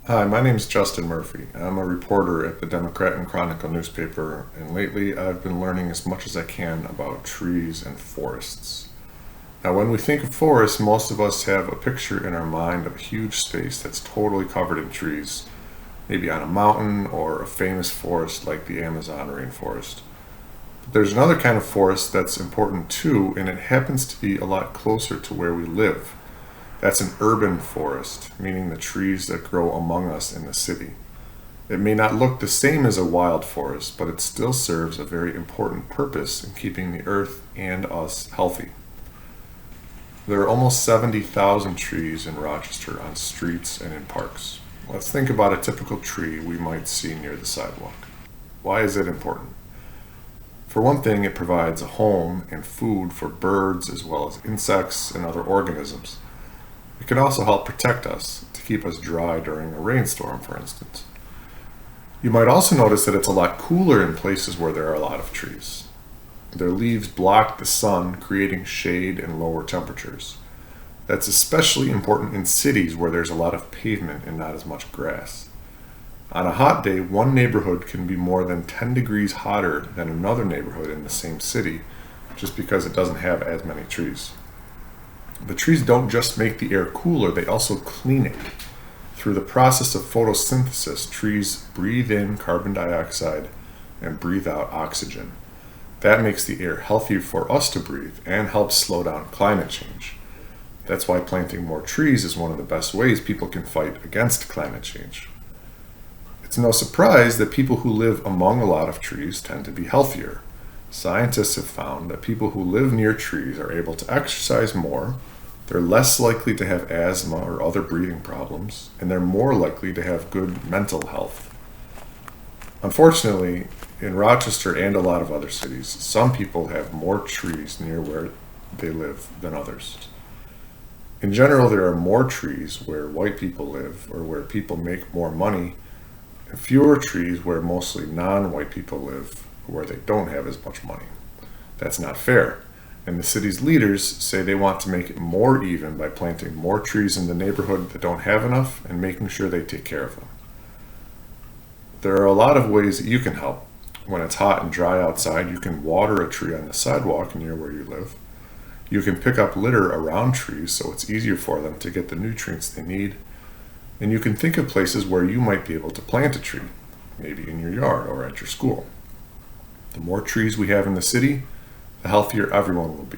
Hi, my name is Justin Murphy. I'm a reporter at the Democrat and Chronicle newspaper, and lately I've been learning as much as I can about trees and forests. Now, when we think of forests, most of us have a picture in our mind of a huge space that's totally covered in trees, maybe on a mountain or a famous forest like the Amazon rainforest. But there's another kind of forest that's important too, and it happens to be a lot closer to where we live. That's an urban forest, meaning the trees that grow among us in the city. It may not look the same as a wild forest, but it still serves a very important purpose in keeping the earth and us healthy. There are almost 70,000 trees in Rochester on streets and in parks. Let's think about a typical tree we might see near the sidewalk. Why is it important? For one thing, it provides a home and food for birds as well as insects and other organisms. It can also help protect us, to keep us dry during a rainstorm, for instance. You might also notice that it's a lot cooler in places where there are a lot of trees. Their leaves block the sun, creating shade and lower temperatures. That's especially important in cities where there's a lot of pavement and not as much grass. On a hot day, one neighborhood can be more than 10 degrees hotter than another neighborhood in the same city, just because it doesn't have as many trees. The trees don't just make the air cooler, they also clean it. Through the process of photosynthesis, trees breathe in carbon dioxide and breathe out oxygen. That makes the air healthier for us to breathe and helps slow down climate change. That's why planting more trees is one of the best ways people can fight against climate change. It's no surprise that people who live among a lot of trees tend to be healthier. Scientists have found that people who live near trees are able to exercise more, they're less likely to have asthma or other breathing problems, and they're more likely to have good mental health. Unfortunately, in Rochester and a lot of other cities, some people have more trees near where they live than others. In general, there are more trees where white people live or where people make more money, and fewer trees where mostly non-white people live where they don't have as much money. That's not fair, and the city's leaders say they want to make it more even by planting more trees in the neighborhood that don't have enough and making sure they take care of them. There are a lot of ways that you can help. When it's hot and dry outside, you can water a tree on the sidewalk near where you live. You can pick up litter around trees so it's easier for them to get the nutrients they need. And you can think of places where you might be able to plant a tree, maybe in your yard or at your school. The more trees we have in the city, the healthier everyone will be.